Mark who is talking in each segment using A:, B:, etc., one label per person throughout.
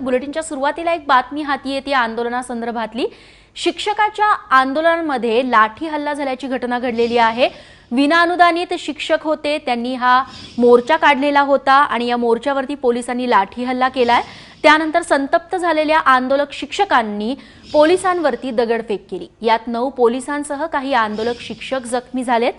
A: बुलेटिनच्या सुरुवातीला एक बातमी हाती येते आंदोलनासंदर्भातली। शिक्षकाच्या आंदोलनामध्ये लाठी हल्ला झाल्याची घटना घडलेली आहे। विनाअनुदानित शिक्षक होते, त्यांनी हा मोर्चा काढलेला होता आणि या मोर्चावरती पोलिसांनी लाठी हल्ला केलाय। त्यानंतर संतप्त झालेल्या आंदोलक शिक्षकांनी पोलिसांवरती दगडफेक केली। यात 9 पोलिसांसह काही आंदोलक शिक्षक जखमी झालेत।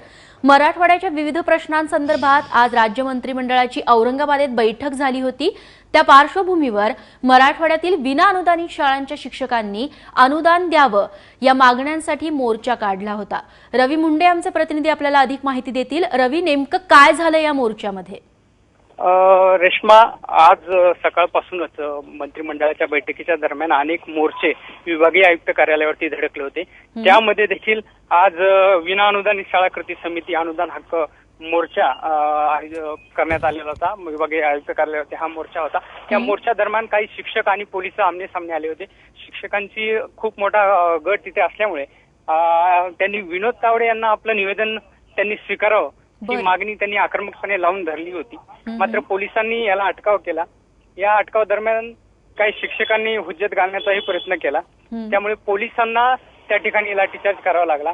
A: मराठवाड्याच्या विविध प्रश्नांसंदर्भात आज राज्य मंत्रिमंडळाची औरंगाबादेत बैठक झाली होती। त्या पार्श्वभूमीवर मराठवाड्यातील विनाअनुदानित शाळांच्या शिक्षकांनी अनुदान द्यावं या मागण्यांसाठी मोर्चा काढला होता। रवी मुंडे आमचे प्रतिनिधी आपल्याला अधिक माहिती देतील। रवी, नेमकं काय झालं या मोर्चामध्ये?
B: रेश्मा, आज सकाळपासूनच मंत्रिमंडळाच्या बैठकीच्या दरम्यान अनेक मोर्चे विभागीय आयुक्त कार्यालयावरती धडकले होते। त्यामध्ये देखील आज विनाअनुदानित शाळा कृती समिती अनुदान हक्क मोर्चा करण्यात आलेला होता। विभागीय आयुक्त कार्यालयावरती हा मोर्चा होता। त्या मोर्चा दरम्यान काही शिक्षक आणि पोलीस आमने सामने आले होते। शिक्षकांची खूप मोठा गट तिथे असल्यामुळे त्यांनी विनोद तावडे यांना आपलं निवेदन त्यांनी स्वीकारावं ही मागणी त्यांनी आक्रमकपणे लावून धरली होती। मात्र पोलिसांनी याला अटकाव केला। या अटकाव दरम्यान काही शिक्षकांनी हुज्जत घालण्याचाही प्रयत्न केला। त्यामुळे पोलिसांना त्या ठिकाणी लाठीचार्ज करावा लागला।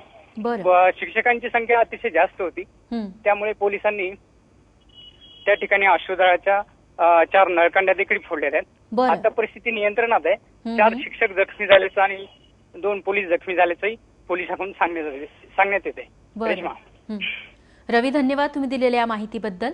B: शिक्षकांची संख्या अतिशय जास्त होती, त्यामुळे पोलिसांनी त्या ठिकाणी अश्रुधाराच्या 4 नळकांड्या देखील फोडलेल्या आहेत। आता परिस्थिती नियंत्रणात आहे। 4 शिक्षक जखमी झाल्याचं आणि 2 पोलीस जखमी झाल्याचंही पोलिसांकडून सांगण्यात येते।
A: रवी, धन्यवाद तुम्ही दिलेल्या माहितीबद्दल।